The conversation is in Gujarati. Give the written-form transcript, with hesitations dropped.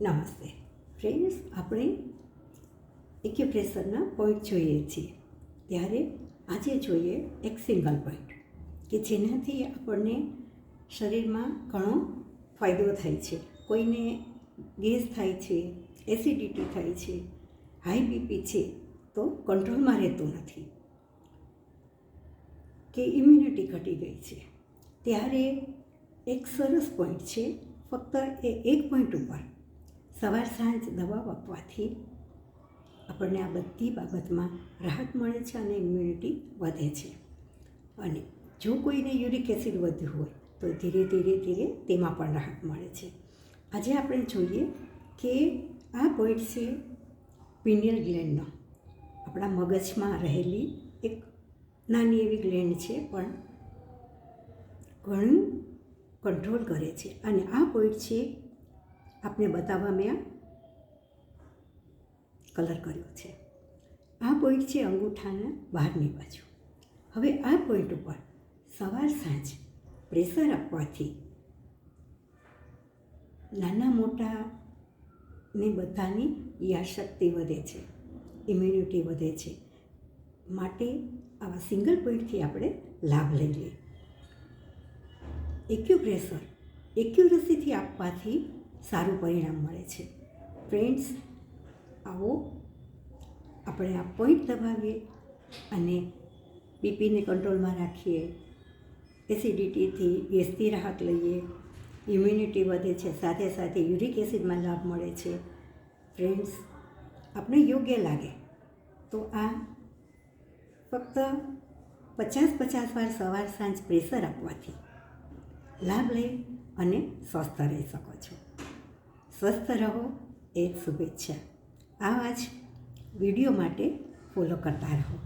નમસ્તે ફ્રેન્ડ્સ, આપણે એક્યુપ્રેશરના પોઈન્ટ જોઈએ છીએ. ત્યારે આજે જોઈએ એક સિંગલ પોઈન્ટ કે જેનાથી આપણને શરીરમાં ઘણો ફાયદો થાય છે. કોઈને ગેસ થાય છે, એસિડિટી થાય છે, હાઈ બીપી છે તો કંટ્રોલમાં રહેતું નથી, કે ઇમ્યુનિટી ઘટી ગઈ છે, ત્યારે એક સરસ પોઈન્ટ છે. ફક્ત એ એક પોઈન્ટ ઉપર સવાર સાંજ દવા આપવાથી આપણને આ બધી બાબતમાં રાહત મળે છે અને ઇમ્યુનિટી વધે છે. અને જો કોઈને યુરિક એસિડ વધ્યું હોય તો ધીરે ધીરે તેમાં પણ રાહત મળે છે. આજે આપણે જોઈએ કે આ પોઈન્ટ છે પિનિયલ ગ્લેન્ડનો. આપણા મગજમાં રહેલી એક નાની એવી ગ્લેન્ડ છે, પણ ઘણું કંટ્રોલ કરે છે. અને આ પોઈન્ટ છે, આપને બતાવવા મેં કલર કર્યો છે. આ પોઈન્ટ છે અંગૂઠાના બહારની બાજુ. હવે આ પોઈન્ટ ઉપર સવાર સાંજ પ્રેશર આપવાથી નાના મોટાને બધાની યાદશક્તિ વધે છે, ઇમ્યુનિટી વધે છે. માટે આવા સિંગલ પોઈન્ટથી આપણે લાભ લઈ લઈએ. એક્યુપ્રેશર એક્યુરસીથી આપવાથી સારું પરિણામ મળે છે. ફ્રેન્ડ્સ, આવો આપણે આ પોઈન્ટ દબાવીએ અને બીપીને કંટ્રોલમાં રાખીએ, એસિડિટીથી ગેસથી રાહત લઈએ, ઇમ્યુનિટી વધે છે, સાથે સાથે યુરિક એસિડમાં લાભ મળે છે. ફ્રેન્ડ્સ, આપણે યોગ્ય લાગે તો આ ફક્ત 50 વાર સવાર સાંજ પ્રેશર આપવાથી લાભ લઈ અને સ્વસ્થ રહી શકો છો. સ્વસ્થ રહો એ જ શુભેચ્છા. આવા જ વિડીયો માટે ફોલો કરતા રહો.